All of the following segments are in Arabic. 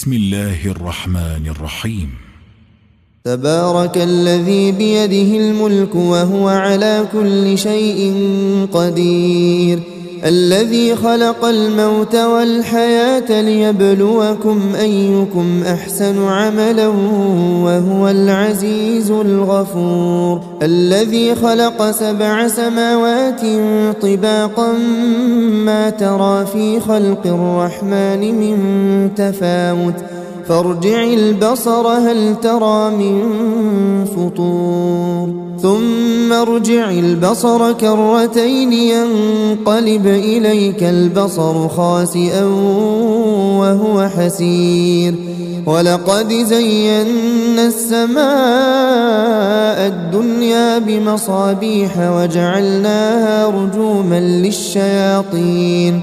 بسم الله الرحمن الرحيم. تبارك الذي بيده الملك وهو على كل شيء قدير، الذي خلق الموت والحياة ليبلوكم أيكم أحسن عملا وهو العزيز الغفور، الذي خلق 7 سماوات طباقا ما ترى في خلق الرحمن من تفاوت فارجع البصر هل ترى من فطور ثم ارجع البصر كرتين ينقلب إليك البصر خاسئا وهو حسير، ولقد زينا السماء الدنيا بمصابيح وجعلناها رجوما للشياطين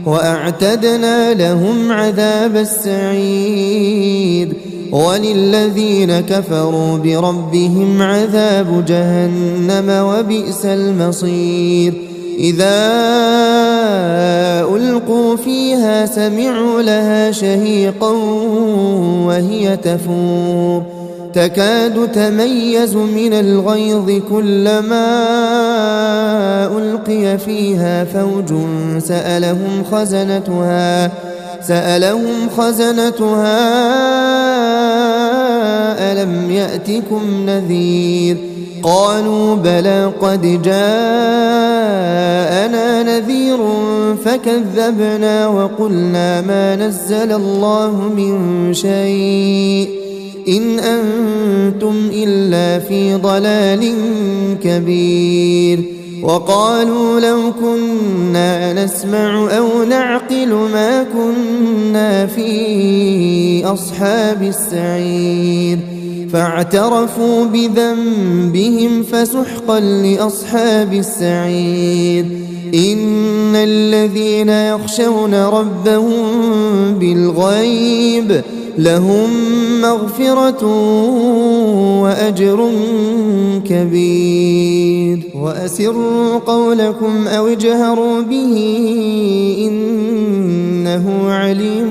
وأعتدنا لهم عذاب السعير، وللذين كفروا بربهم عذاب جهنم وبئس المصير. إذا ألقوا فيها سمعوا لها شهيقا وهي تفور تكاد تميز من الغيظ كلما ألقي فيها فوج سألهم خزنتها ألم يأتكم نذير قالوا بلى قد جاءنا نذير فكذبنا وقلنا ما نزل الله من شيء إن أنتم إلا في ضلال كبير. وقالوا لو كنا نسمع أو نعقل ما كنا في أصحاب السعير، فاعترفوا بذنبهم فسحقا لأصحاب السعير. إن الذين يخشون ربهم بالغيب لهم مغفرة وأجر كبير. وأسروا قولكم أو اجهروا به إنه عليم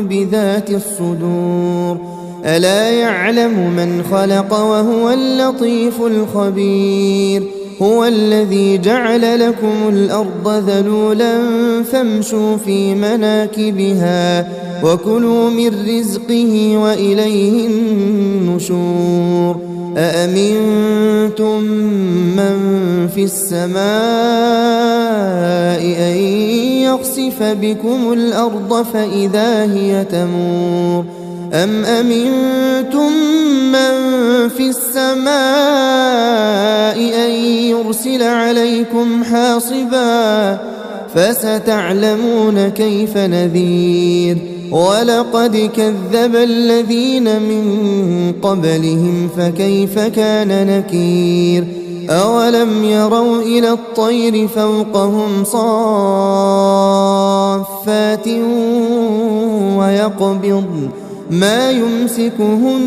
بذات الصدور. ألا يعلم من خلق وهو اللطيف الخبير. هو الذي جعل لكم الأرض ذلولا فامشوا في مناكبها وكلوا من رزقه وإليه النشور. أأمنتم من في السماء أن يخسف بكم الأرض فإذا هي تمور أم أمنتم من في السماء أن يرسل عليكم حاصبا فستعلمون كيف نذير. ولقد كذب الذين من قبلهم فكيف كان نكير. أولم يروا إلى الطير فوقهم صافات ويقبضن ما يمسكهن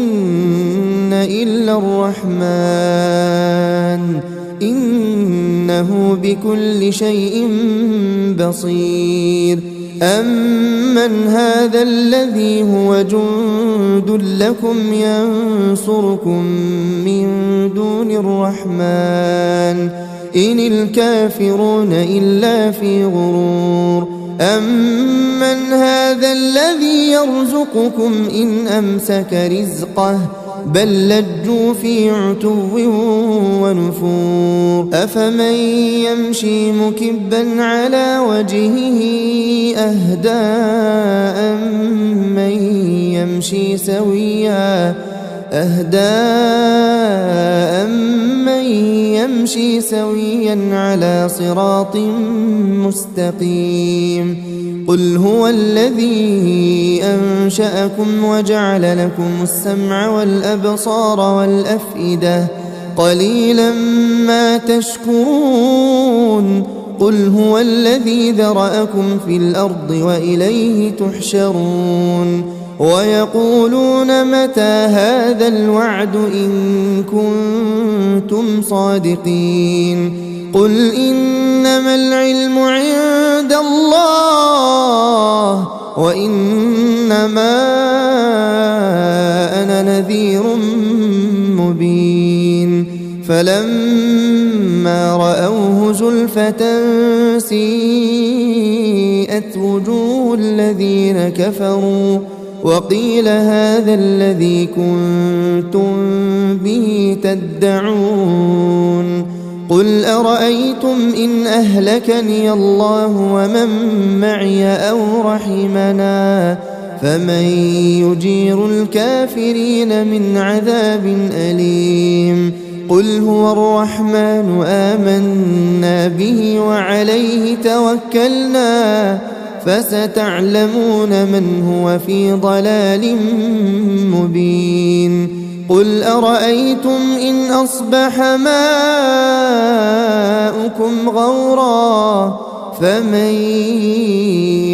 إلا الرحمن إنه بكل شيء بصير. أمن هذا الذي هو جند لكم ينصركم من دون الرحمن إن الكافرون إلا في غرور. أمن هذا الذي يرزقكم إن أمسك رزقه بل لجوا في عتو ونفور. أفمن يمشي مكبا على وجهه أهدى أمن يمشي سويا على صراط مستقيم. قل هو الذي أنشأكم وجعل لكم السمع والأبصار والأفئدة قليلا ما تشكرون. قل هو الذي ذرأكم في الأرض وإليه تحشرون. ويقولون متى هذا الوعد إن كنتم صادقين. قل إنما العلم عند الله وإن إنما أنا نذير مبين فلما رأوه زلفة سيئت وجوه الذين كفروا وقيل هذا الذي كنتم به تدعون قل أرأيتم إن أهلكني الله ومن معي أو رحمنا فمن يجير الكافرين من عذاب أليم قل هو الرحمن آمنا به وعليه توكلنا فستعلمون من هو في ضلال مبين قل أرأيتم إن أصبح ماؤكم غورا فمن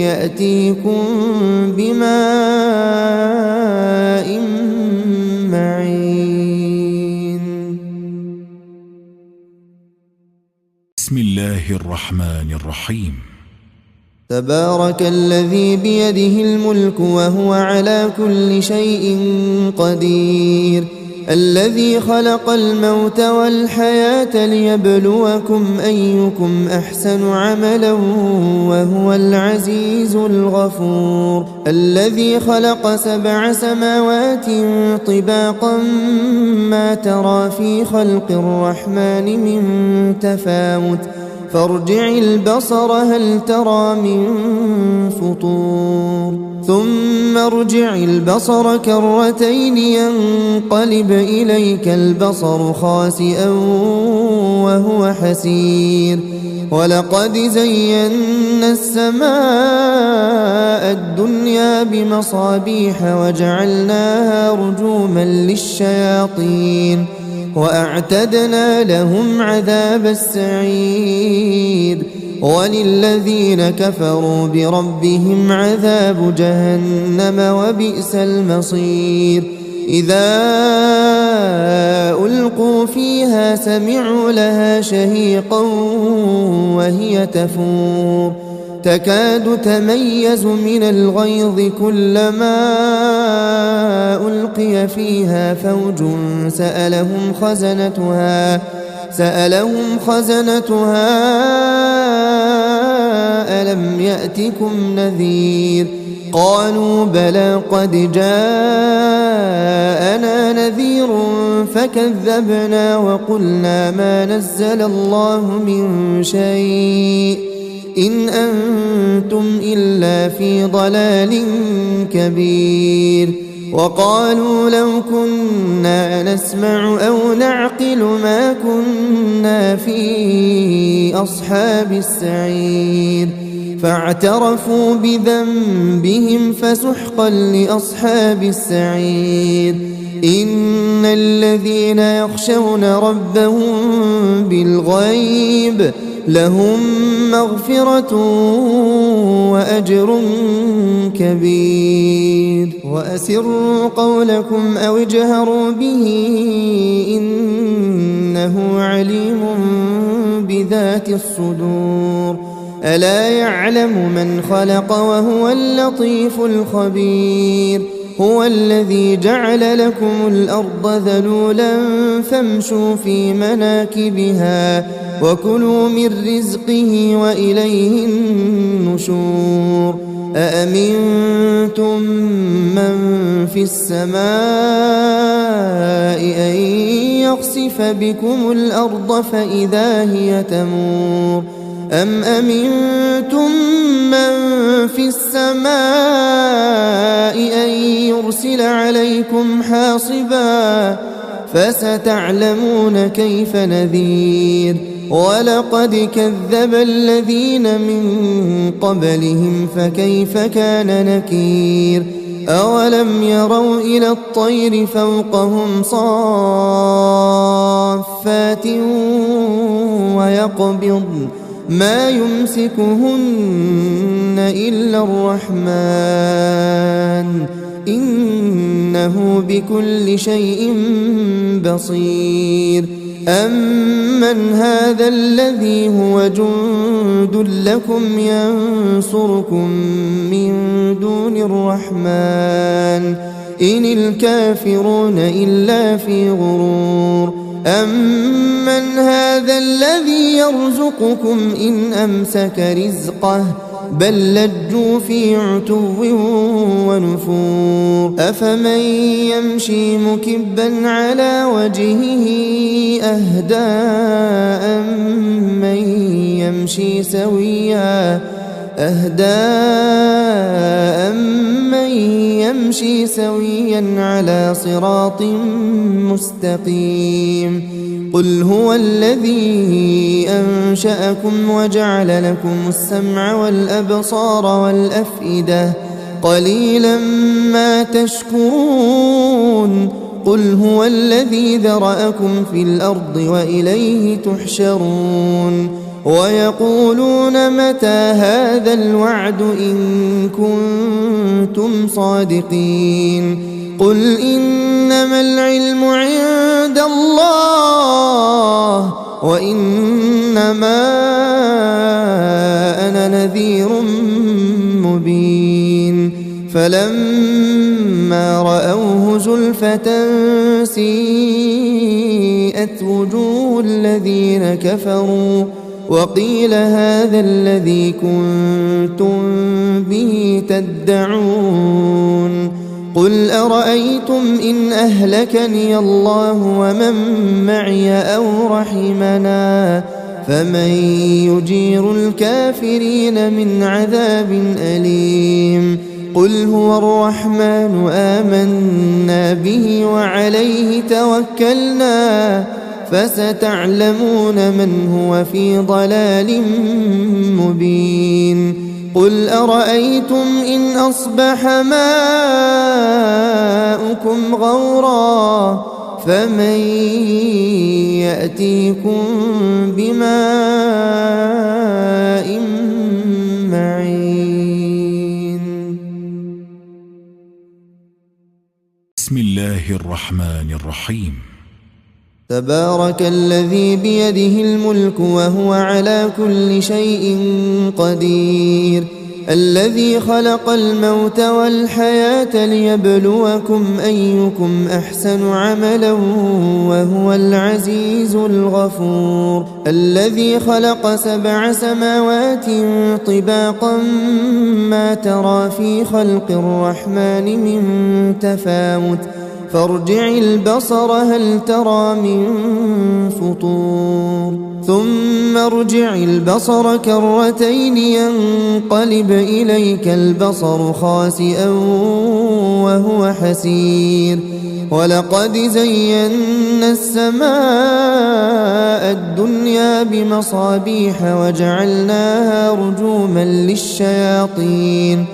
يأتيكم بماء معين بسم الله الرحمن الرحيم تبارك الذي بيده الملك وهو على كل شيء قدير الذي خلق الموت والحياة ليبلوكم أيكم أحسن عملا وهو العزيز الغفور الذي خلق 7 سماوات طباقا ما ترى في خلق الرحمن من تفاوت فارجع البصر هل ترى من فطور ثم ارجع البصر كرتين ينقلب إليك البصر خاسئا وهو حسير ولقد زينا السماء الدنيا بمصابيح وجعلناها رجوما للشياطين وأعتدنا لهم عذاب السعير وللذين كفروا بربهم عذاب جهنم وبئس المصير إذا ألقوا فيها سمعوا لها شهيقا وهي تفور تكاد تميز من الغيظ كلما ألقي فيها فوج سألهم خزنتها ألم يأتكم نذير قالوا بلى قد جاءنا نذير فكذبنا وقلنا ما نزل الله من شيء إن أنتم إلا في ضلال كبير وقالوا لو كنا نسمع أو نعقل ما كنا في أصحاب السعير فاعترفوا بذنبهم فسحقا لأصحاب السعير إن الذين يخشون ربهم بالغيب لهم مغفرة وأجر كبير وأسروا قولكم أو اجهروا به إنه عليم بذات الصدور ألا يعلم من خلق وهو اللطيف الخبير هو الذي جعل لكم الأرض ذلولا فامشوا في مناكبها وكلوا من رزقه وإليه النشور أأمنتم من في السماء أن يخسف بكم الأرض فإذا هي تمور أم أمنتم من في السماء أن يرسل عليكم حاصبا فستعلمون كيف نذير ولقد كذب الذين من قبلهم فكيف كان نكير أولم يروا إلى الطير فوقهم صافات ويقبضن ما يمسكهن إلا الرحمن إنه بكل شيء بصير أمن هذا الذي هو جند لكم ينصركم من دون الرحمن إن الكافرون إلا في غرور أمن هذا الذي يرزقكم إن أمسك رزقه بل لجوا في عتو ونفور أفمن يمشي مكبا على وجهه أهدى أمن يمشي سويا على صراط مستقيم قل هو الذي أنشأكم وجعل لكم السمع والأبصار والأفئدة قليلا ما تشكرون قل هو الذي ذرأكم في الأرض وإليه تحشرون ويقولون متى هذا الوعد إن كنتم صادقين قل إنما العلم عند الله وإنما أنا نذير مبين فلما رأوه زلفة سيئت وجوه الذين كفروا وقيل هذا الذي كنتم به تدعون قل أرأيتم إن أهلكني الله ومن معي أو رحمنا فمن يجير الكافرين من عذاب أليم قل هو الرحمن آمنا به وعليه توكلنا فستعلمون من هو في ضلال مبين قل أرأيتم إن أصبح ماؤكم غورا فمن يأتيكم بماء معين بسم الله الرحمن الرحيم تبارك الذي بيده الملك وهو على كل شيء قدير الذي خلق الموت والحياة ليبلوكم أيكم أحسن عملا وهو العزيز الغفور الذي خلق 7 سماوات طباقا ما ترى في خلق الرحمن من تفاوت فارجع البصر هل ترى من فطور ثم ارجع البصر كرتين ينقلب إليك البصر خاسئا وهو حسير ولقد زينا السماء الدنيا بمصابيح وجعلناها رجوما للشياطين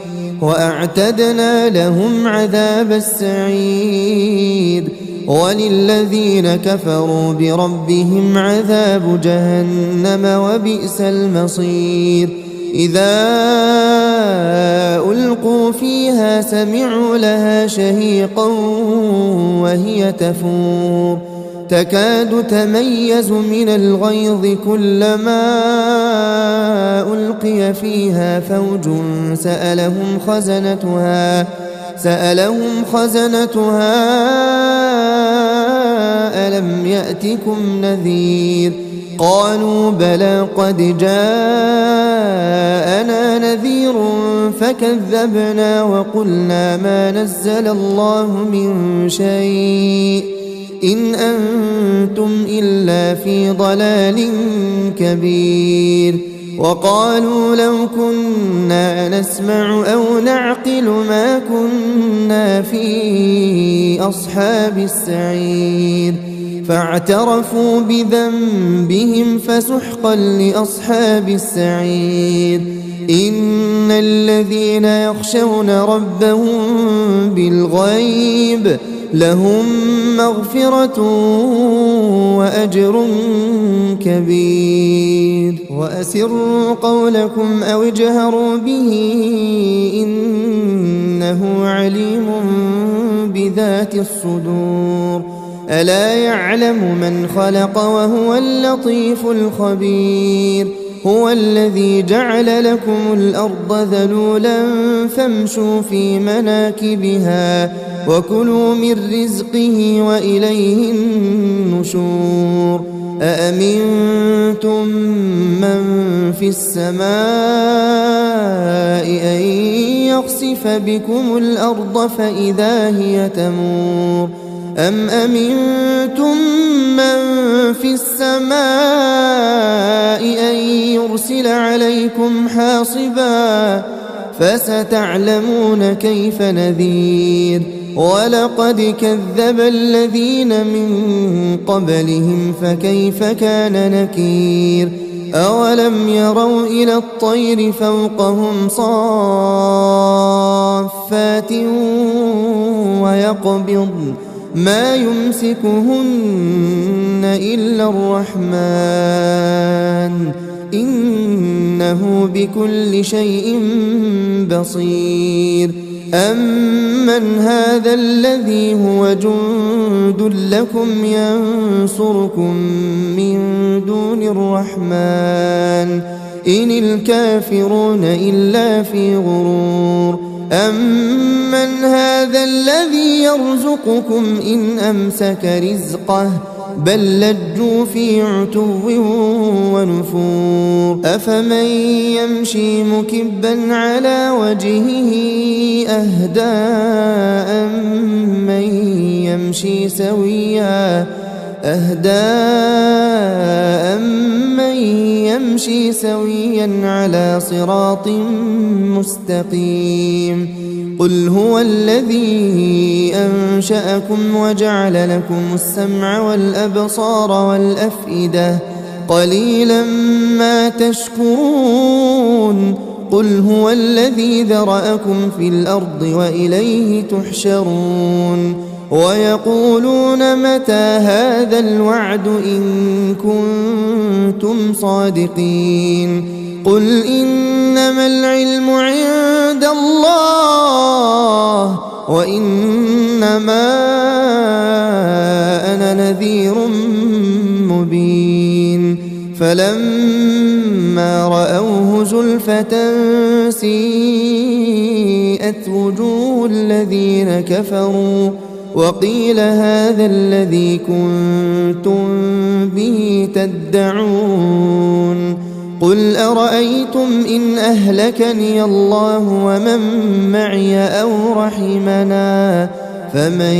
وأعتدنا لهم عذاب السعير وللذين كفروا بربهم عذاب جهنم وبئس المصير إذا ألقوا فيها سمعوا لها شهيقا وهي تفور تكاد تميز من الغيظ كلما ألقي فيها فوج سألهم خزنتها ألم يأتكم نذير قالوا بلى قد جاءنا نذير فكذبنا وقلنا ما نزل الله من شيء إن أنتم إلا في ضلال كبير وقالوا لو كنا نسمع أو نعقل ما كنا في أصحاب السعير فاعترفوا بذنبهم فسحقا لأصحاب السعير إن الذين يخشون ربهم بالغيب لهم مغفرة وأجر كبير وأسروا قولكم أو اجهروا به إنه عليم بذات الصدور ألا يعلم من خلق وهو اللطيف الخبير هو الذي جعل لكم الأرض ذلولا فامشوا في مناكبها وكلوا من رزقه وإليه النشور أأمنتم من في السماء أن يخسف بكم الأرض فإذا هي تمور أم أمنتم من في السماء أن يرسل عليكم حاصبا فستعلمون كيف نذير ولقد كذب الذين من قبلهم فكيف كان نكير أولم يروا إلى الطير فوقهم صافات ويقبضن ما يمسكهن إلا الرحمن إنه بكل شيء بصير أمن هذا الذي هو جند لكم ينصركم من دون الرحمن إن الكافرون إلا في غرور أمن هذا الذي يرزقكم إن أمسك رزقه بل لجوا في عتو ونفور أفمن يمشي مكبا على وجهه أهدى أمن يمشي سويا على صراط مستقيم قل هو الذي أنشأكم وجعل لكم السمع والأبصار والأفئدة قليلا ما تشكرون قل هو الذي ذرأكم في الأرض وإليه تحشرون ويقولون متى هذا الوعد إن كنتم صادقين قل إنما العلم عند الله وإنما أنا نذير مبين فلما رأوه زلفة سيئت وجوه الذين كفروا وقيل هذا الذي كنتم به تدعون قل أرأيتم إن أهلكني الله ومن معي أو رحمنا فمن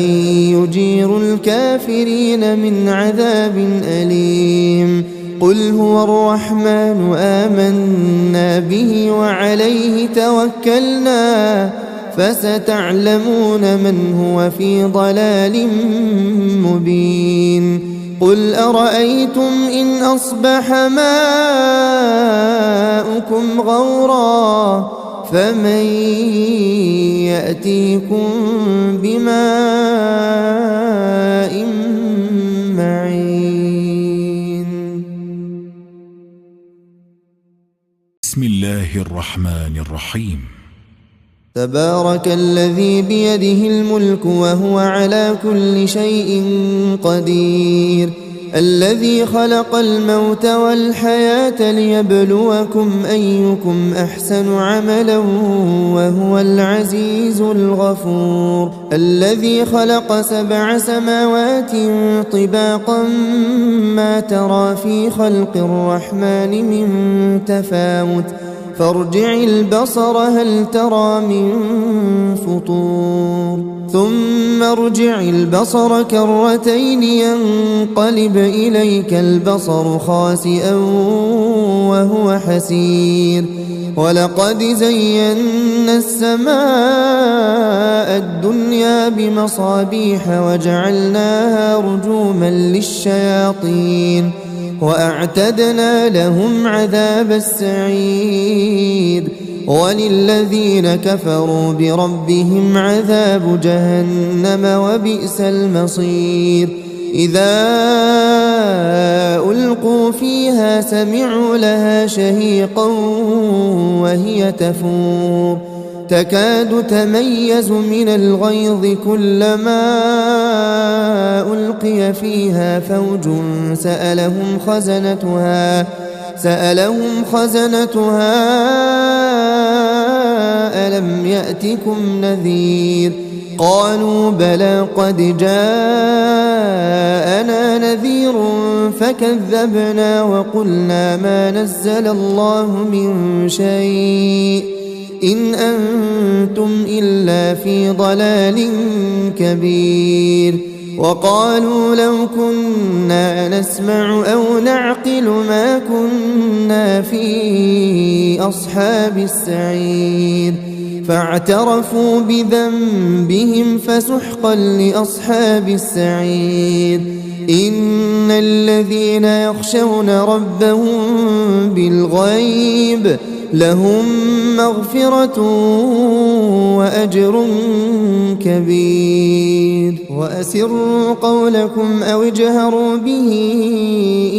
يجير الكافرين من عذاب أليم قل هو الرحمن آمنا به وعليه توكلنا فستعلمون من هو في ضلال مبين قل أرأيتم إن أصبح ماؤكم غورا فمن يأتيكم بماء معين بسم الله الرحمن الرحيم تبارك الذي بيده الملك وهو على كل شيء قدير الذي خلق الموت والحياة ليبلوكم أيكم أحسن عملا وهو العزيز الغفور الذي خلق 7 سماوات طباقا ما ترى في خلق الرحمن من تفاوت فارجع البصر هل ترى من فطور ثم ارجع البصر كرتين ينقلب إليك البصر خاسئا وهو حسير ولقد زينا السماء الدنيا بمصابيح وجعلناها رجوما للشياطين وأعتدنا لهم عذاب السعير وللذين كفروا بربهم عذاب جهنم وبئس المصير إذا ألقوا فيها سمعوا لها شهيقا وهي تفور تكاد تميز من الغيظ كلما ألقي فيها فوج سألهم خزنتها ألم يأتكم نذير قالوا بلى قد جاءنا نذير فكذبنا وقلنا ما نزل الله من شيء إن أنتم إلا في ضلال كبير وقالوا لو كنا نسمع أو نعقل ما كنا في أصحاب السعير فاعترفوا بذنبهم فسحقا لأصحاب السعير إن الذين يخشون ربهم بالغيب لهم مغفرة وأجر كبير وأسروا قولكم أو اجهروا به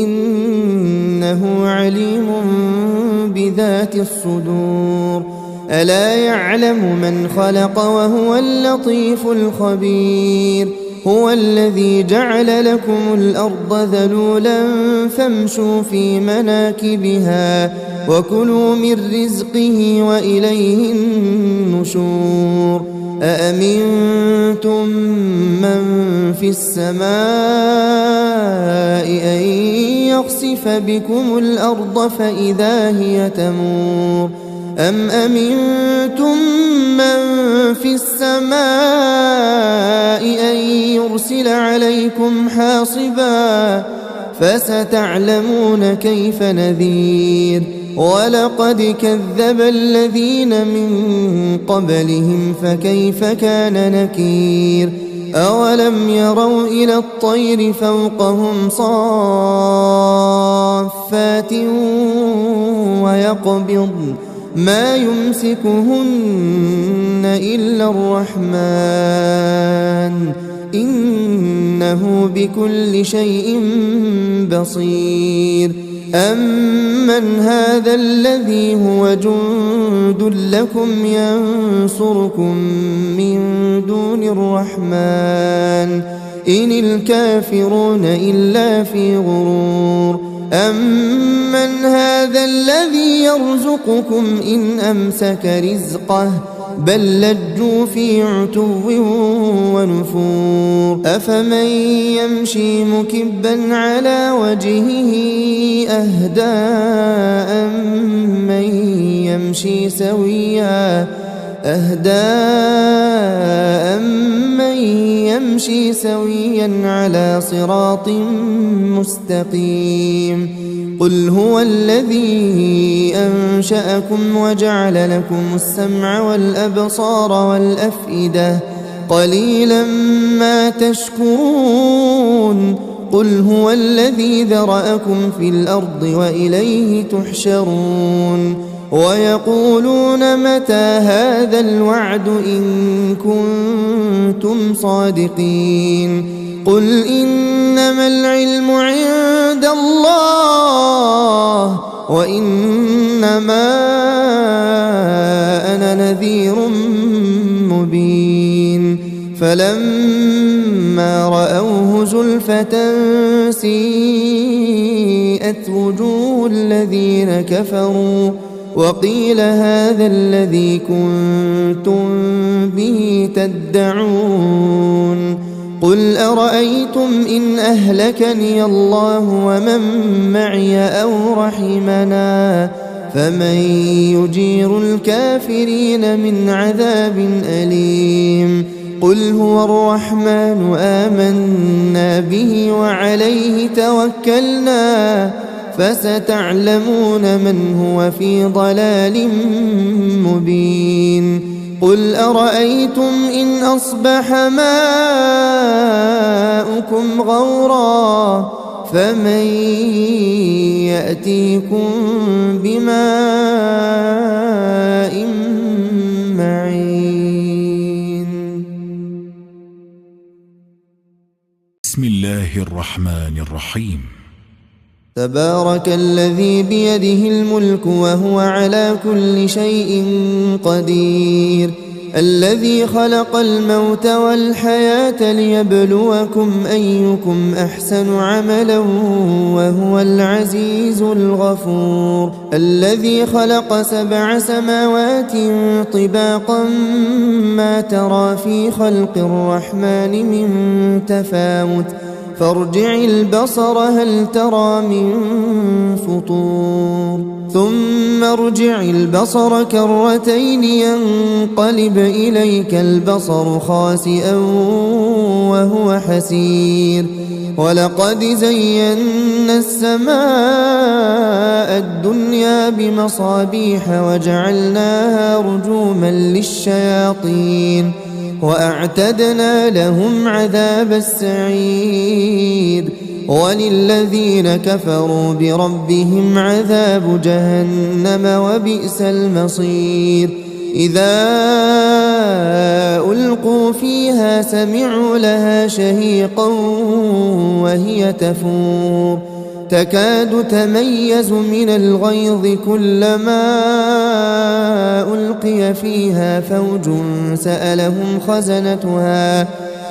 إنه عليم بذات الصدور ألا يعلم من خلق وهو اللطيف الخبير هو الذي جعل لكم الأرض ذلولا فامشوا في مناكبها وكلوا من رزقه وإليه النشور أأمنتم من في السماء أن يخسف بكم الأرض فإذا هي تمور أم أمنتم من في السماء أن يرسل عليكم حاصبا فستعلمون كيف نذير ولقد كذب الذين من قبلهم فكيف كان نكير أولم يروا إلى الطير فوقهم صافات ويقبضن ما يمسكهن إلا الرحمن إنه بكل شيء بصير أمن هذا الذي هو جند لكم ينصركم من دون الرحمن إن الكافرون إلا في غرور أمن هذا الذي يرزقكم إن أمسك رزقه بل لجوا في عتو ونفور أفمن يمشي مكبا على وجهه أهدى أمن يمشي سويا على صراط مستقيم قل هو الذي أنشأكم وجعل لكم السمع والأبصار والأفئدة قليلا ما تشكرون قل هو الذي ذرأكم في الأرض وإليه تحشرون ويقولون متى هذا الوعد إن كنتم صادقين قل إنما العلم عند الله وإنما أنا نذير مبين فلما رأوه زلفة سيئت وجوه الذين كفروا وقيل هذا الذي كنتم به تدعون قل أرأيتم إن أهلكني الله ومن معي أو رحمنا فمن يجير الكافرين من عذاب أليم قل هو الرحمن آمنا به وعليه توكلنا فستعلمون من هو في ضلال مبين قل أرأيتم إن أصبح ماؤكم غورا فمن يأتيكم بماء معين بسم الله الرحمن الرحيم تبارك الذي بيده الملك وهو على كل شيء قدير الذي خلق الموت والحياة ليبلوكم أيكم أحسن عملا وهو العزيز الغفور الذي خلق 7 سماوات طباقا ما ترى في خلق الرحمن من تفاوت فارجع البصر هل ترى من فطور ثم ارجع البصر كرتين ينقلب إليك البصر خاسئا وهو حسير ولقد زينا السماء الدنيا بمصابيح وجعلناها رجوما للشياطين وأعتدنا لهم عذاب السعير وللذين كفروا بربهم عذاب جهنم وبئس المصير إذا ألقوا فيها سمعوا لها شهيقا وهي تفور تكاد تميز من الغيظ كلما ألقي فيها فوج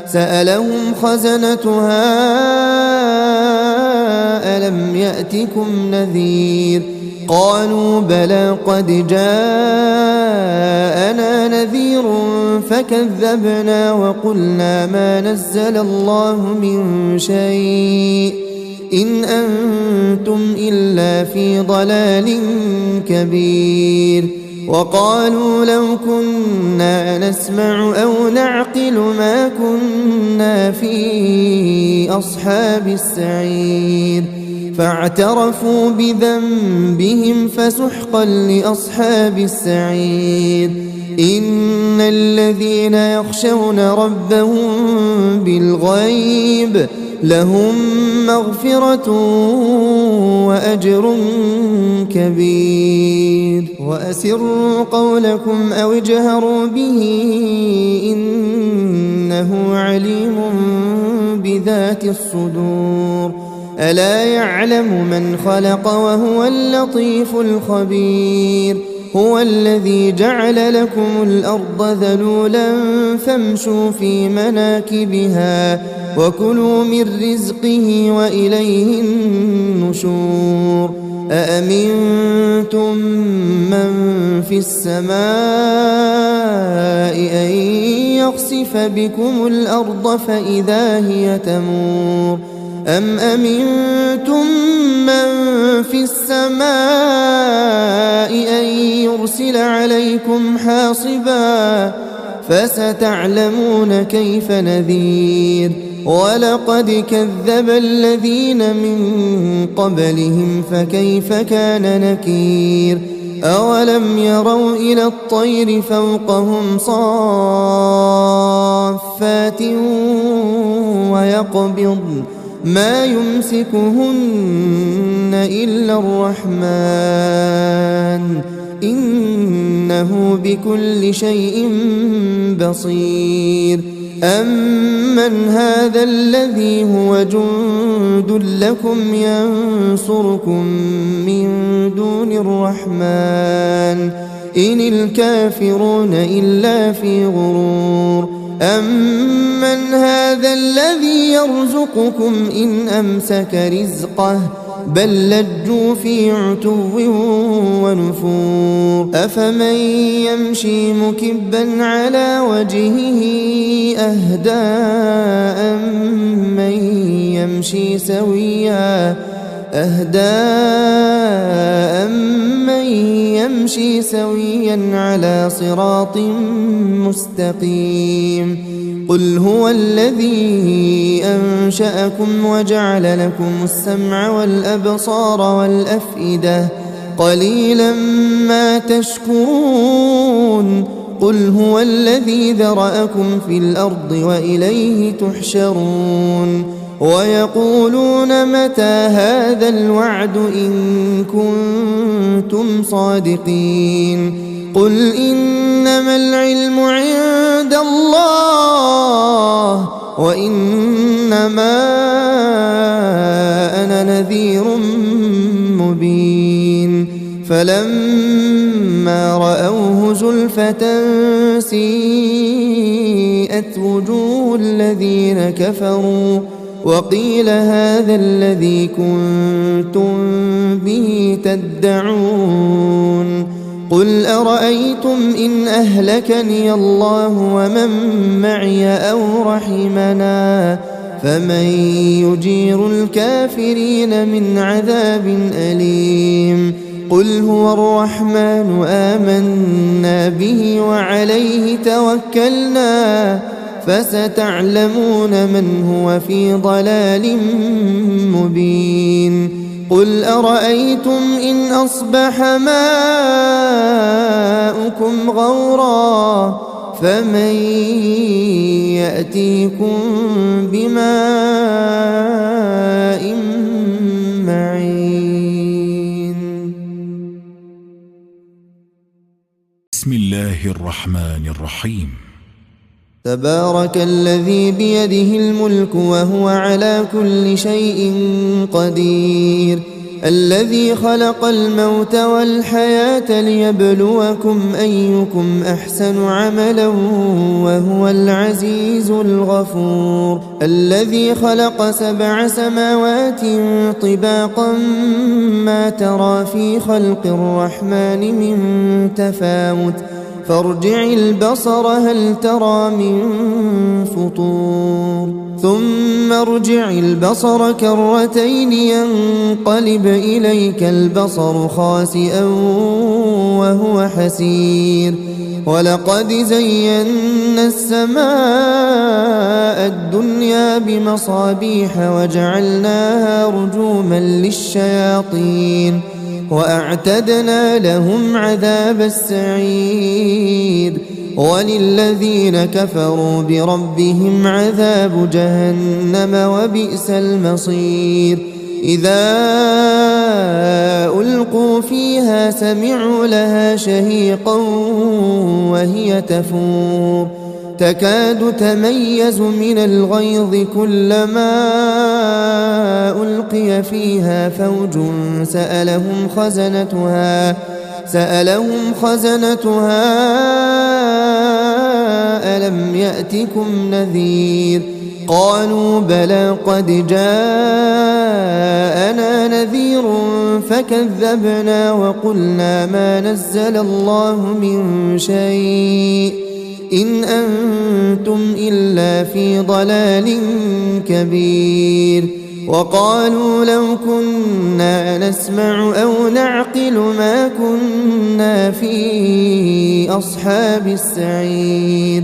سألهم خزنتها ألم يأتكم نذير قالوا بلى قد جاءنا نذير فكذبنا وقلنا ما نزل الله من شيء إن أنتم إلا في ضلال كبير وقالوا لو كنا نسمع أو نعقل ما كنا في أصحاب السعير فاعترفوا بذنبهم فسحقا لأصحاب السعير إن الذين يخشون ربهم بالغيب لهم مغفرة وأجر كبير وأسروا قولكم أو اجهروا به إنه عليم بذات الصدور ألا يعلم من خلق وهو اللطيف الخبير هو الذي جعل لكم الأرض ذلولا فامشوا في مناكبها وكلوا من رزقه وإليه النشور أأمنتم من في السماء أن يخسف بكم الأرض فإذا هي تمور أم أمنتم من في السماء أن يرسل عليكم حاصبا فستعلمون كيف نذير ولقد كذب الذين من قبلهم فكيف كان نكير أولم يروا إلى الطير فوقهم صافات ويقبضن ما يمسكهن إلا الرحمن إنه بكل شيء بصير أمن هذا الذي هو جند لكم ينصركم من دون الرحمن إن الكافرون إلا في غرور أمن هذا الذي يرزقكم إن أمسك رزقه بل لجوا في عتو ونفور أفمن يمشي مكبا على وجهه أهدى أمن يمشي سويا على صراط مستقيم قل هو الذي أنشأكم وجعل لكم السمع والأبصار والأفئدة قليلا ما تشكرون قل هو الذي ذرأكم في الأرض وإليه تحشرون ويقولون متى هذا الوعد إن كنتم صادقين قل إنما العلم عند الله وإنما أنا نذير مبين فلما رأوه زلفة سيئت وجوه الذين كفروا وقيل هذا الذي كنتم به تدعون قل أرأيتم إن أهلكني الله ومن معي أو رحمنا فمن يجير الكافرين من عذاب أليم قل هو الرحمن آمنا به وعليه توكلنا فستعلمون من هو في ضلال مبين قل أرأيتم إن أصبح ماؤكم غورا فمن يأتيكم بماء معين بسم الله الرحمن الرحيم تبارك الذي بيده الملك وهو على كل شيء قدير الذي خلق الموت والحياة ليبلوكم أيكم أحسن عملا وهو العزيز الغفور الذي خلق 7 سماوات طباقا ما ترى في خلق الرحمن من تفاوت فارجع البصر هل ترى من فطور ثم ارجع البصر كرتين ينقلب إليك البصر خاسئا وهو حسير ولقد زينا السماء الدنيا بمصابيح وجعلناها رجوما للشياطين وأعتدنا لهم عذاب السعير وللذين كفروا بربهم عذاب جهنم وبئس المصير إذا ألقوا فيها سمعوا لها شهيقا وهي تفور تكاد تميز من الغيظ كلما ألقي فيها فوج سألهم خزنتها ألم يأتكم نذير قالوا بلى قد جاءنا نذير فكذبنا وقلنا ما نزل الله من شيء إن أنتم إلا في ضلال كبير وقالوا لو كنا نسمع أو نعقل ما كنا في أصحاب السعير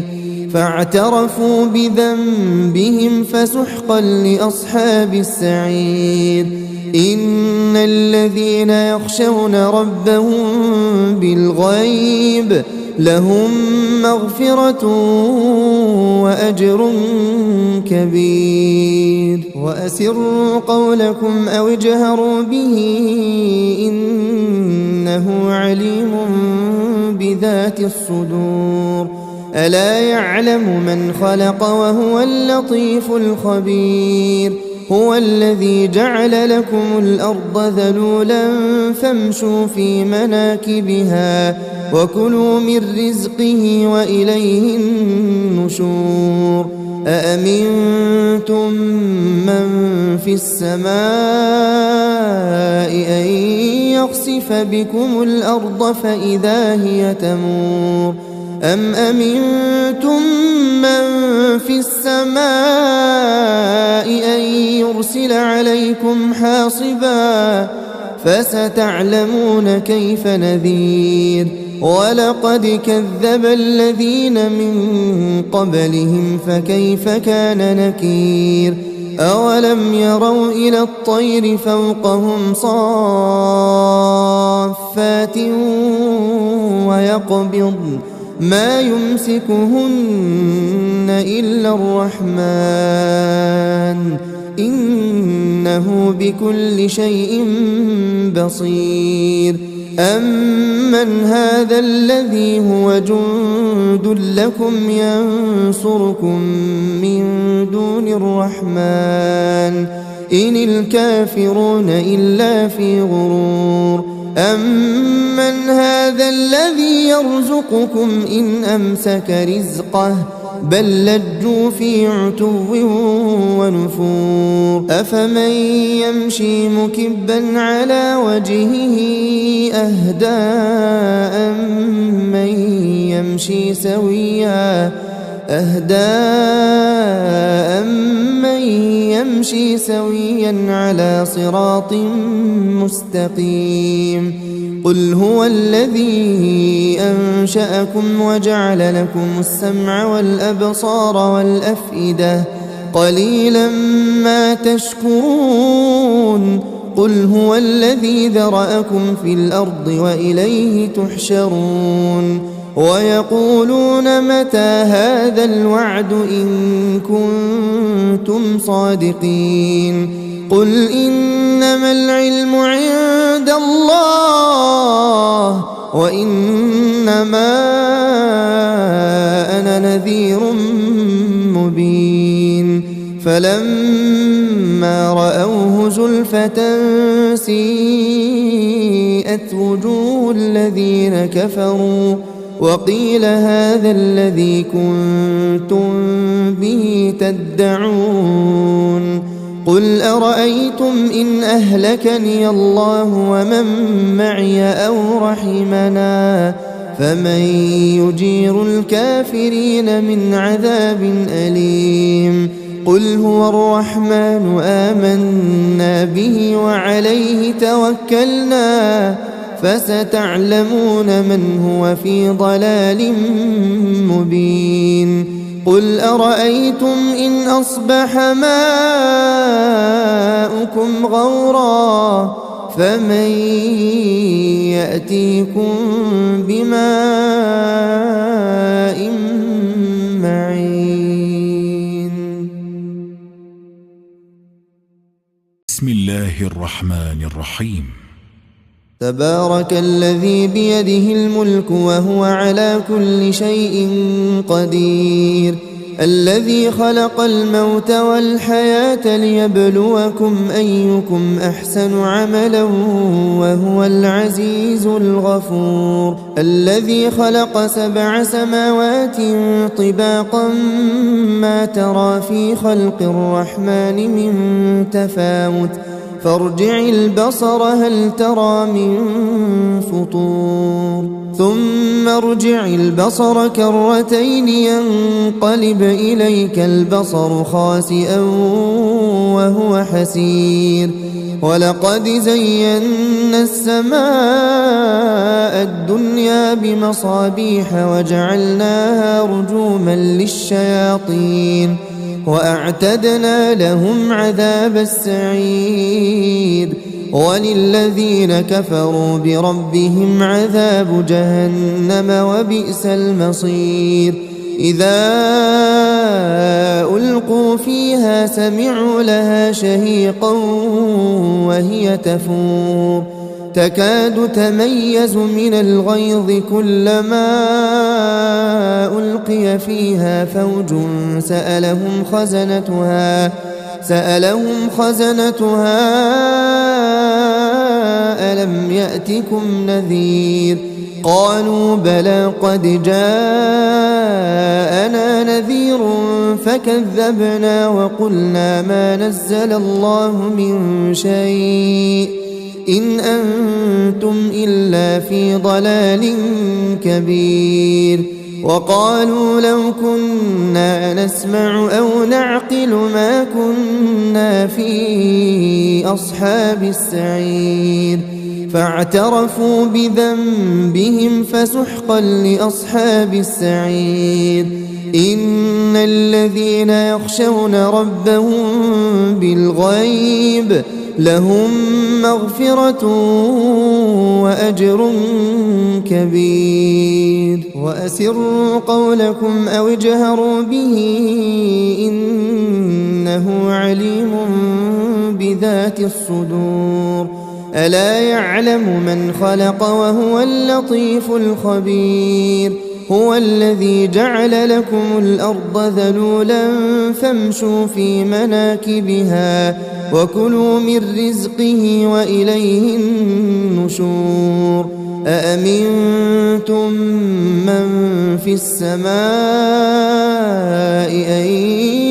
فاعترفوا بذنبهم فسحقا لأصحاب السعير إن الذين يخشون ربهم بالغيب لهم مغفرة وأجر كبير وأسروا قولكم أو اجهروا به إنه عليم بذات الصدور ألا يعلم من خلق وهو اللطيف الخبير هو الذي جعل لكم الأرض ذلولا فامشوا في مناكبها وكلوا من رزقه وإليه النشور أأمنتم من في السماء أن يخسف بكم الأرض فإذا هي تمور أم أمنتم من في السماء أن يرسل عليكم حاصبا فستعلمون كيف نذير ولقد كذب الذين من قبلهم فكيف كان نكير أولم يروا إلى الطير فوقهم صافات ويقبضن ما يمسكهن إلا الرحمن إنه بكل شيء بصير أمن هذا الذي هو جند لكم ينصركم من دون الرحمن إن الكافرون إلا في غرور أمن هذا الذي يرزقكم إن أمسك رزقه بل لجوا في عتو ونفور أفمن يمشي مكبا على وجهه أهدى أمن يمشي سويا على صراط مستقيم قل هو الذي أنشأكم وجعل لكم السمع والأبصار والأفئدة قليلا ما تشكرون قل هو الذي ذرأكم في الأرض وإليه تحشرون ويقولون متى هذا الوعد إن كنتم صادقين قل إنما العلم عند الله وإنما أنا نذير مبين فلما رأوه زلفة سيئت وجوه الذين كفروا وقيل هذا الذي كنتم به تدعون قل أرأيتم إن أهلكني الله ومن معي أو رحمنا فمن يجير الكافرين من عذاب أليم قل هو الرحمن آمنا به وعليه توكلنا فستعلمون من هو في ضلال مبين قل أرأيتم إن أصبح ماؤكم غورا فمن يأتيكم بماء معين بسم الله الرحمن الرحيم تبارك الذي بيده الملك وهو على كل شيء قدير الذي خلق الموت والحياة ليبلوكم أيكم أحسن عملا وهو العزيز الغفور الذي خلق 7 سماوات طباقا ما ترى في خلق الرحمن من تفاوت فارجع البصر هل ترى من فطور ثم ارجع البصر كرتين ينقلب إليك البصر خاسئا وهو حسير ولقد زينا السماء الدنيا بمصابيح وجعلناها رجوما للشياطين وأعتدنا لهم عذاب السعير وللذين كفروا بربهم عذاب جهنم وبئس المصير إذا ألقوا فيها سمعوا لها شهيقا وهي تفور تكاد تميز من الغيظ كلما ألقي فيها فوج سألهم خزنتها ألم يأتكم نذير قالوا بلى قد جاءنا نذير فكذبنا وقلنا ما نزل الله من شيء إن أنتم إلا في ضلال كبير وقالوا لو كنا نسمع أو نعقل ما كنا في أصحاب السعير فاعترفوا بذنبهم فسحقا لأصحاب السعير إن الذين يخشون ربهم بالغيب لهم مغفرة وأجر كبير وأسروا قولكم أو اجهروا به إنه عليم بذات الصدور ألا يعلم من خلق وهو اللطيف الخبير هو الذي جعل لكم الأرض ذلولا فامشوا في مناكبها وكلوا من رزقه وإليه النشور أأمنتم من في السماء أن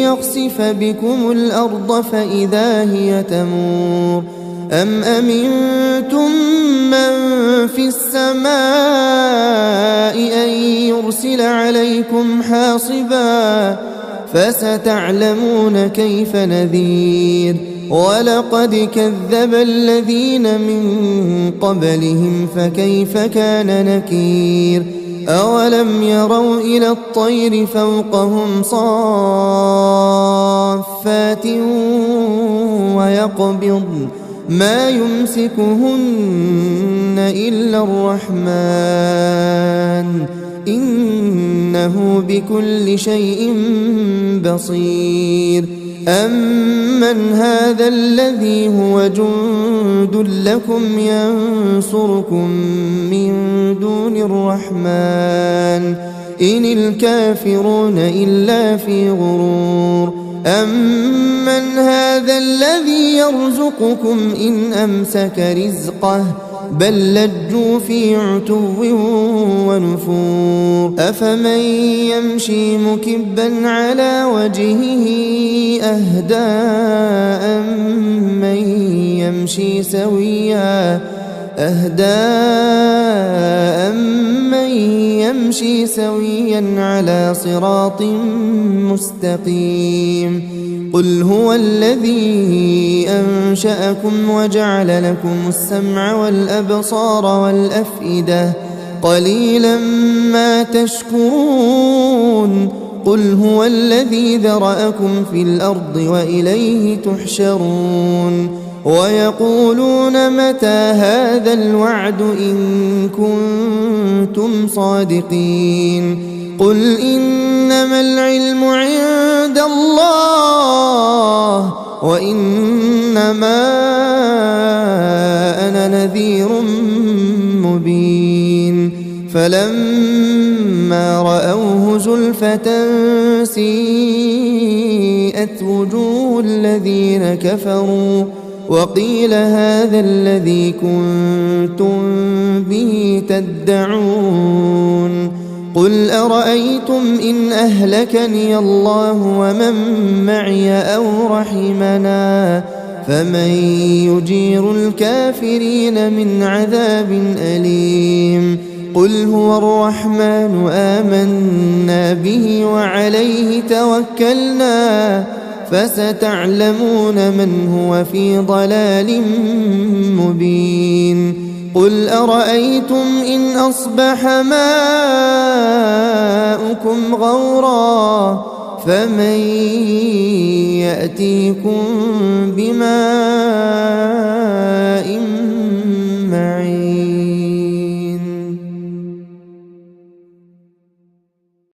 يخسف بكم الأرض فإذا هي تمور أم أمنتم من في السماء أن يرسل عليكم حاصبا فستعلمون كيف نذير ولقد كذب الذين من قبلهم فكيف كان نكير أولم يروا إلى الطير فوقهم صافات ويقبضن ما يمسكهن إلا الرحمن إنه بكل شيء بصير أمن هذا الذي هو جند لكم ينصركم من دون الرحمن إن الكافرون إلا في غرور أمن هذا الذي يرزقكم إن أمسك رزقه بل لجوا في عتو ونفور أفمن يمشي مكبا على وجهه أهدى أمن يمشي سويا على صراط مستقيم قل هو الذي أنشأكم وجعل لكم السمع والأبصار والأفئدة قليلا ما تشكرون قل هو الذي ذرأكم في الأرض وإليه تحشرون ويقولون متى هذا الوعد إن كنتم صادقين قل إنما العلم عند الله وإنما أنا نذير مبين فلما رأوه زلفة سيئت وجوه الذين كفروا وقيل هذا الذي كنتم به تدعون قل أرأيتم إن أهلكني الله ومن معي أو رحمنا فمن يجير الكافرين من عذاب أليم قل هو الرحمن آمنا به وعليه توكلنا فستعلمون من هو في ضلال مبين قل أرأيتم إن أصبح ماؤكم غورا فمن يأتيكم بماء معين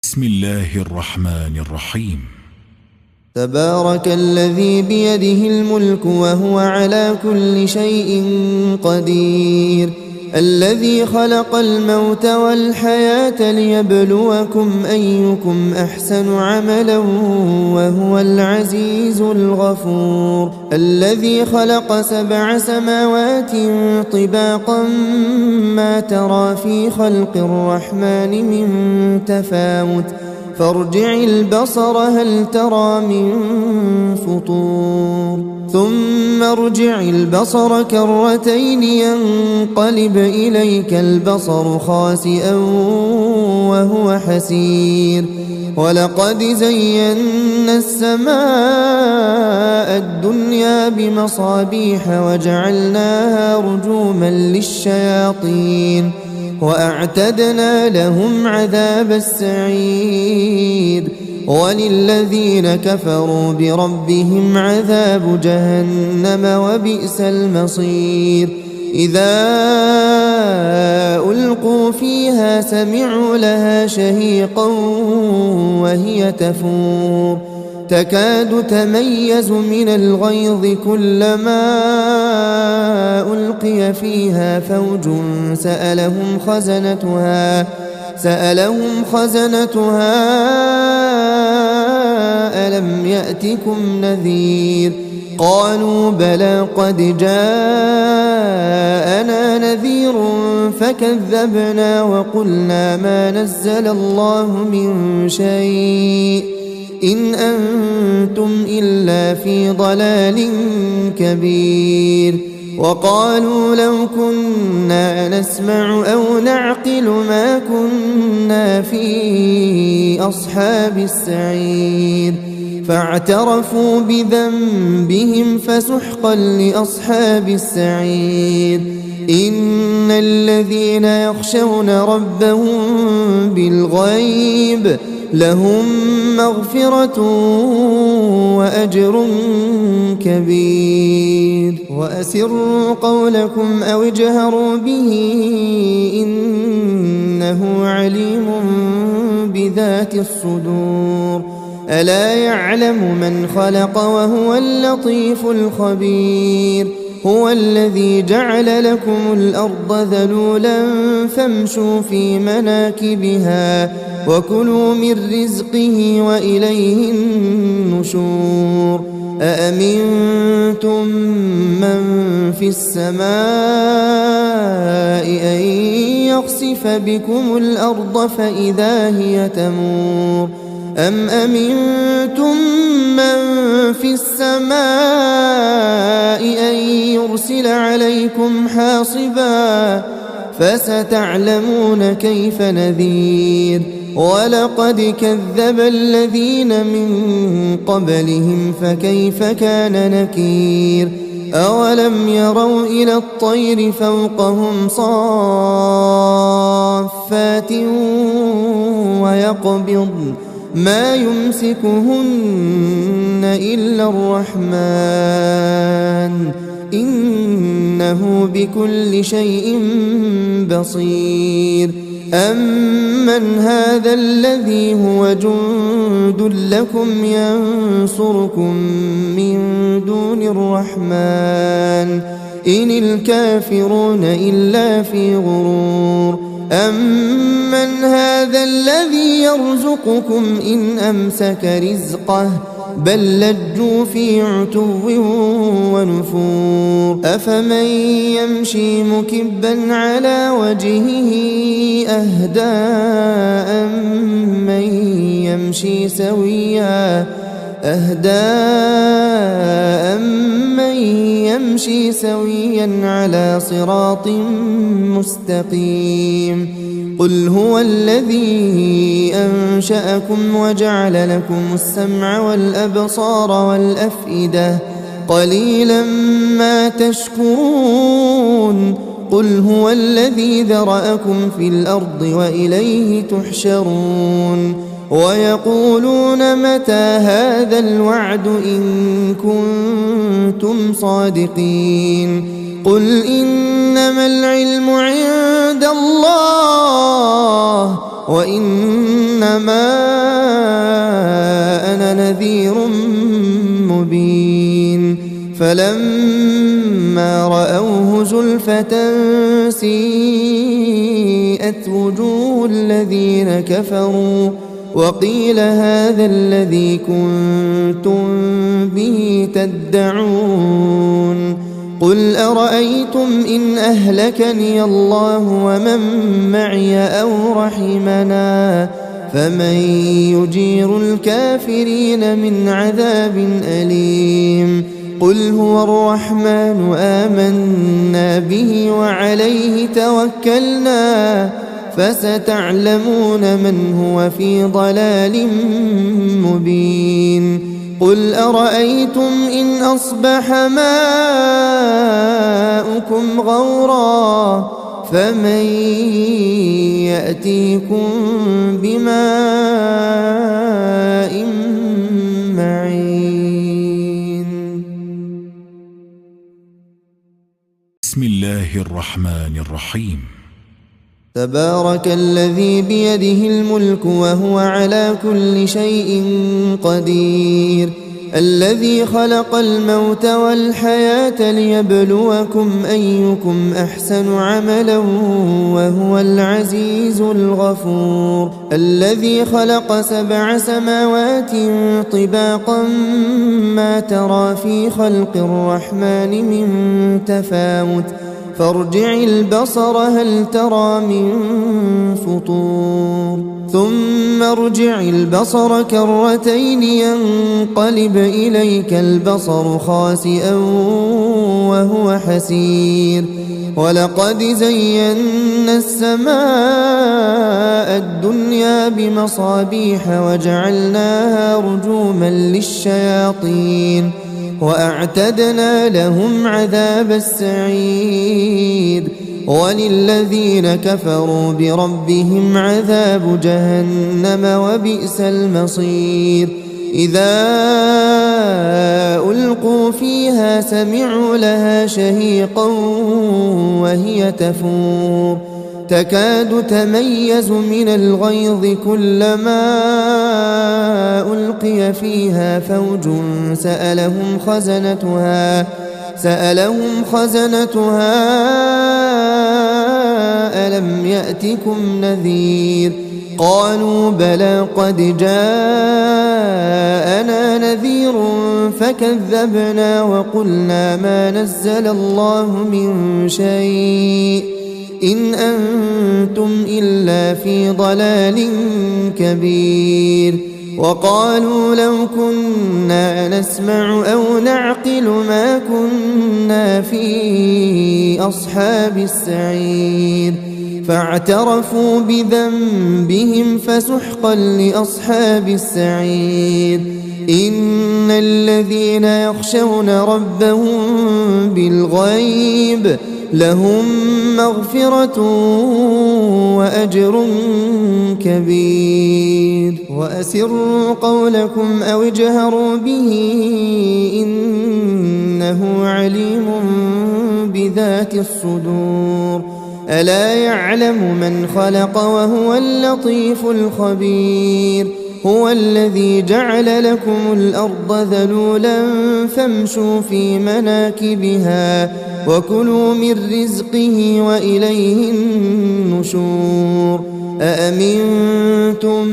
بسم الله الرحمن الرحيم تبارك الذي بيده الملك وهو على كل شيء قدير الذي خلق الموت والحياة ليبلوكم أيكم أحسن عملا وهو العزيز الغفور الذي خلق 7 سماوات طباقا ما ترى في خلق الرحمن من تفاوت فارجع البصر هل ترى من فطور ثم ارجع البصر كرتين ينقلب إليك البصر خاسئا وهو حسير ولقد زينا السماء الدنيا بمصابيح وجعلناها رجوما للشياطين وأعتدنا لهم عذاب السعير وللذين كفروا بربهم عذاب جهنم وبئس المصير إذا ألقوا فيها سمعوا لها شهيقا وهي تفور تكاد تميز من الغيظ كلما ألقي فيها فوج سألهم سألهم خزنتها ألم يأتكم نذير قالوا بلى قد جاءنا نذير فكذبنا وقلنا ما نزل الله من شيء إن أنتم إلا في ضلال كبير وقالوا لو كنا نسمع أو نعقل ما كنا في أصحاب السعير فاعترفوا بذنبهم فسحقا لأصحاب السعير إن الذين يخشون ربهم بالغيب لهم مغفرة وأجر كبير وأسروا قولكم أو اجهروا به إنه عليم بذات الصدور ألا يعلم من خلق وهو اللطيف الخبير هو الذي جعل لكم الأرض ذلولا فامشوا في مناكبها وكلوا من رزقه وإليه النشور أأمنتم من في السماء أن يخسف بكم الأرض فإذا هي تمور أم أمنتم من في السماء أن يرسل عليكم حاصبا فستعلمون كيف نذير ولقد كذب الذين من قبلهم فكيف كان نكير أولم يروا إلى الطير فوقهم صافات ويقبضن ما يمسكهن إلا الرحمن إنه بكل شيء بصير أمن هذا الذي هو جند لكم ينصركم من دون الرحمن إن الكافرون إلا في غرور أمن هذا الذي يرزقكم إن أمسك رزقه بل لجوا في عتو ونفور أفمن يمشي مكبا على وجهه أهدى أمن يمشي سويا على صراط مستقيم قل هو الذي أنشأكم وجعل لكم السمع والأبصار والأفئدة قليلا ما تشكرون قل هو الذي ذرأكم في الأرض وإليه تحشرون ويقولون متى هذا الوعد إن كنتم صادقين قل إنما العلم عند الله وإنما أنا نذير مبين فلما رأوه زلفة سيئت وجوه الذين كفروا وقيل هذا الذي كنتم به تدعون قل أرأيتم إن أهلكني الله ومن معي أو رحمنا فمن يجير الكافرين من عذاب أليم قل هو الرحمن آمنا به وعليه توكلنا فستعلمون من هو في ضلال مبين قل أرأيتم إن أصبح ماؤكم غورا فمن يأتيكم بماء معين بسم الله الرحمن الرحيم تبارك الذي بيده الملك وهو على كل شيء قدير الذي خلق الموت والحياة ليبلوكم أيكم أحسن عملا وهو العزيز الغفور الذي خلق 7 سماوات طباقا ما ترى في خلق الرحمن من تفاوت فارجع البصر هل ترى من فطور ثم ارجع البصر كرتين ينقلب إليك البصر خاسئا وهو حسير ولقد زينا السماء الدنيا بمصابيح وجعلناها رجوما للشياطين وأعتدنا لهم عذاب السعير وللذين كفروا بربهم عذاب جهنم وبئس المصير إذا ألقوا فيها سمعوا لها شهيقا وهي تفور تكاد تميز من الغيظ كلما ألقي فيها فوج سألهم خزنتها ألم يأتكم نذير قالوا بلى قد جاءنا نذير فكذبنا وقلنا ما نزل الله من شيء إن أنتم إلا في ضلال كبير وقالوا لو كنا نسمع أو نعقل ما كنا في أصحاب السعير فاعترفوا بذنبهم فسحقا لأصحاب السعير إن الذين يخشون ربهم بالغيب لهم مغفرة وأجر كبير وأسروا قولكم أو اجهروا به إنه عليم بذات الصدور ألا يعلم من خلق وهو اللطيف الخبير هو الذي جعل لكم الأرض ذلولا فامشوا في مناكبها وكلوا من رزقه وإليه النشور أأمنتم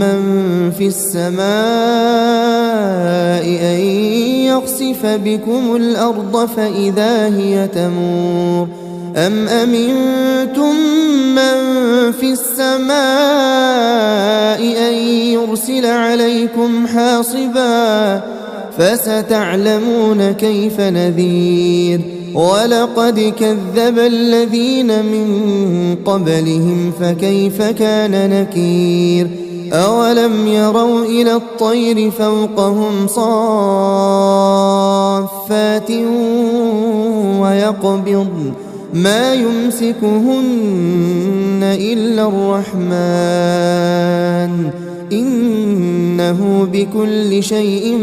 من في السماء أن يخسف بكم الأرض فإذا هي تمور أم أمنتم من في السماء أن يرسل عليكم حاصبا فستعلمون كيف نذير ولقد كذب الذين من قبلهم فكيف كان نكير أولم يروا إلى الطير فوقهم صافات ويقبضن ما يمسكهن إلا الرحمن إنه بكل شيء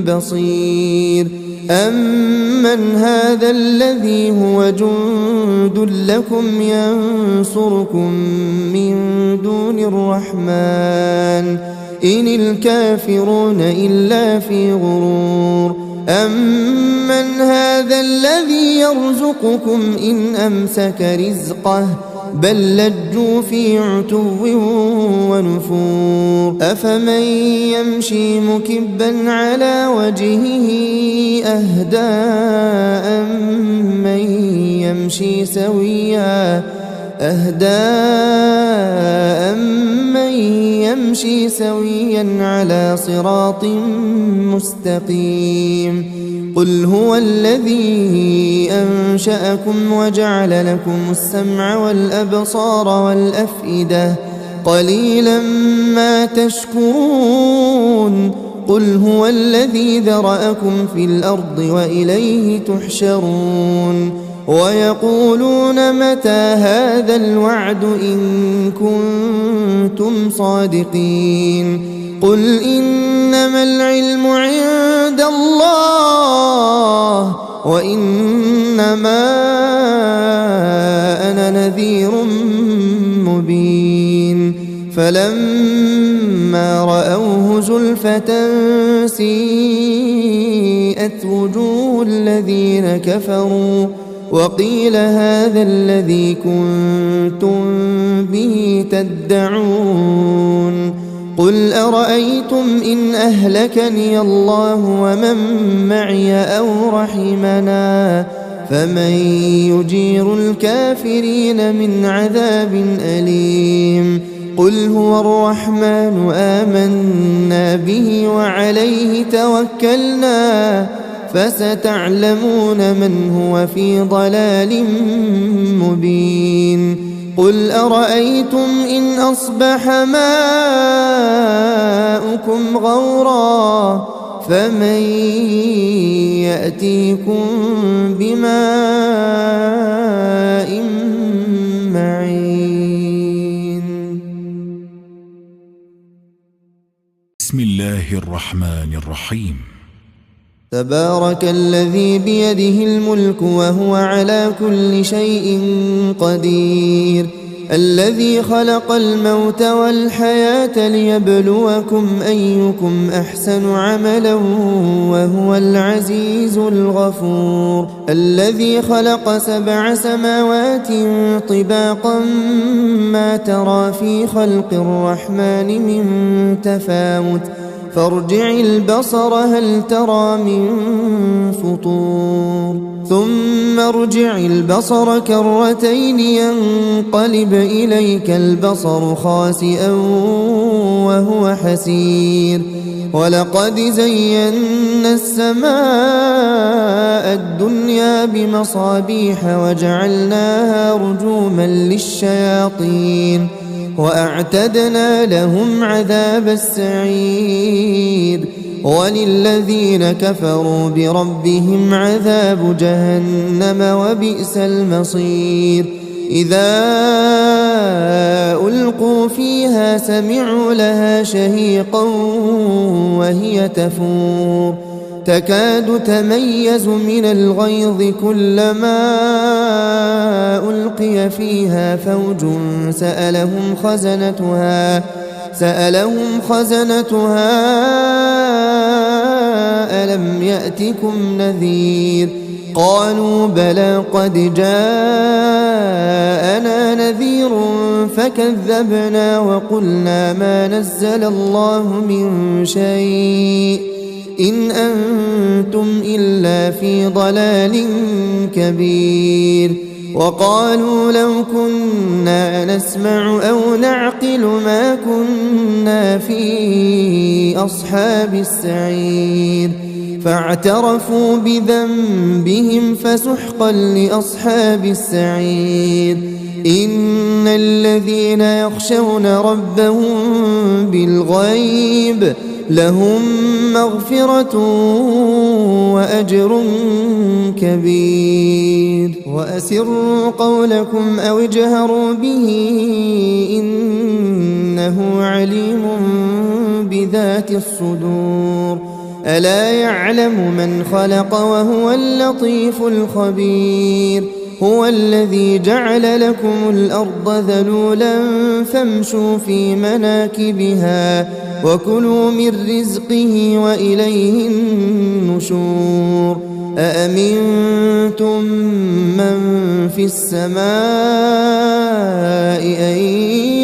بصير أمن هذا الذي هو جند لكم ينصركم من دون الرحمن إن الكافرون إلا في غرور أمن هذا الذي يرزقكم إن أمسك رزقه بل لجوا في عتو ونفور أفمن يمشي مكبا على وجهه أهدى أمن يمشي سويا على صراط مستقيم قل هو الذي أنشأكم وجعل لكم السمع والأبصار والأفئدة قليلا ما تشكرون قل هو الذي ذرأكم في الأرض وإليه تحشرون ويقولون متى هذا الوعد إن كنتم صادقين قل إنما العلم عند الله وإنما أنا نذير مبين فلما رأوه زلفة سيئت وجوه الذين كفروا وقيل هذا الذي كنتم به تدعون قل أرأيتم إن أهلكني الله ومن معي أو رحمنا فمن يجير الكافرين من عذاب أليم قل هو الرحمن آمنا به وعليه توكلنا فستعلمون من هو في ضلال مبين قل أرأيتم إن أصبح ماؤكم غورا فمن يأتيكم بماء معين بسم الله الرحمن الرحيم تبارك الذي بيده الملك وهو على كل شيء قدير الذي خلق الموت والحياة ليبلوكم أيكم أحسن عملا وهو العزيز الغفور الذي خلق 7 سماوات طباقا ما ترى في خلق الرحمن من تفاوت فارجع البصر هل ترى من فطور ثم ارجع البصر كرتين ينقلب إليك البصر خاسئا وهو حسير ولقد زينا السماء الدنيا بمصابيح وجعلناها رجوما للشياطين وأعتدنا لهم عذاب السعير وللذين كفروا بربهم عذاب جهنم وبئس المصير إذا ألقوا فيها سمعوا لها شهيقا وهي تفور تكاد تميز من الغيظ كلما ألقي فيها فوج سألهم خزنتها ألم يأتكم نذير قالوا بلى قد جاءنا نذير فكذبنا وقلنا ما نزل الله من شيء إن أنتم إلا في ضلال كبير وقالوا لو كنا نسمع أو نعقل ما كنا في أصحاب السعير فاعترفوا بذنبهم فسحقا لأصحاب السعير إن الذين يخشون ربهم بالغيب لهم مغفرة وأجر كبير وأسروا قولكم أو اجهروا به إنه عليم بذات الصدور ألا يعلم من خلق وهو اللطيف الخبير هو الذي جعل لكم الأرض ذلولا فامشوا في مناكبها وكلوا من رزقه وإليه النشور أأمنتم من في السماء أن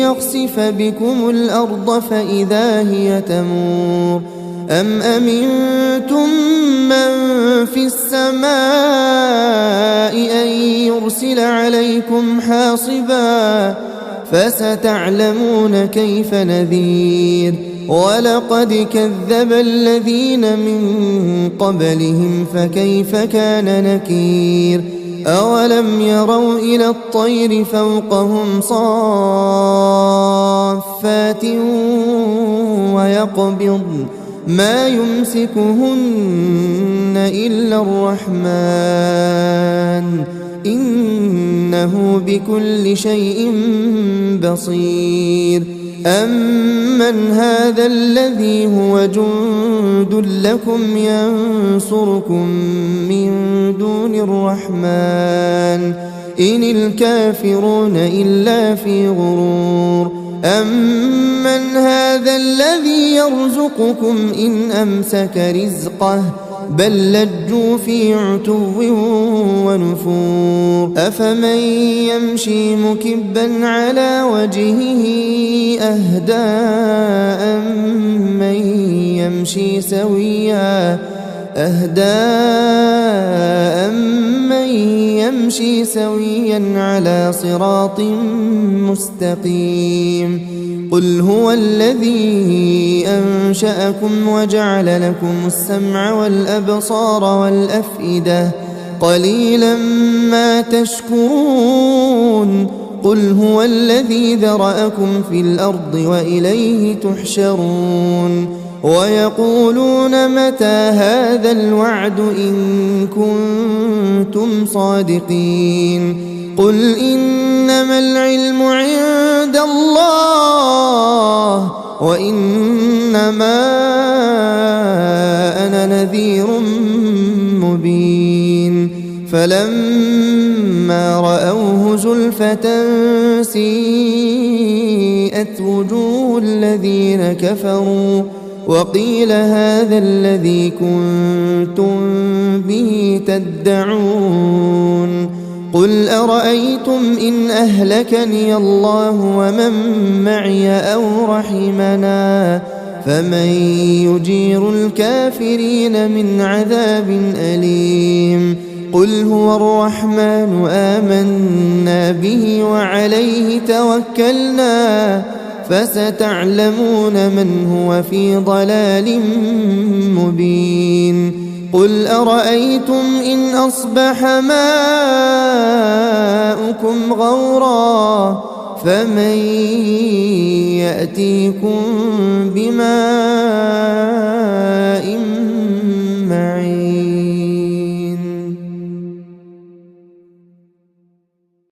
يخسف بكم الأرض فإذا هي تمور أم أمنتم من في السماء أن يرسل عليكم حاصبا فستعلمون كيف نذير ولقد كذب الذين من قبلهم فكيف كان نكير أولم يروا إلى الطير فوقهم صافات ويقبضن ما يمسكهن إلا الرحمن إنه بكل شيء بصير أمن هذا الذي هو جند لكم ينصركم من دون الرحمن إن الكافرون إلا في غرور أمن هذا الذي يرزقكم إن أمسك رزقه بل لجوا في عتو ونفور أفمن يمشي مكبا على وجهه أهدى أمن يمشي سويا على صراط مستقيم قل هو الذي أنشأكم وجعل لكم السمع والأبصار والأفئدة قليلا ما تشكرون قل هو الذي ذرأكم في الأرض وإليه تحشرون ويقولون متى هذا الوعد إن كنتم صادقين قل إنما العلم عند الله وإنما أنا نذير مبين فلما رأوه زلفة سيئت وجوه الذين كفروا وقيل هذا الذي كنتم به تدعون قل أرأيتم إن أهلكني الله ومن معي أو رحمنا فمن يجير الكافرين من عذاب أليم قل هو الرحمن آمنا به وعليه توكلنا فستعلمون من هو في ضلال مبين قل أرأيتم إن أصبح ماؤكم غورا فمن يأتيكم بماء معين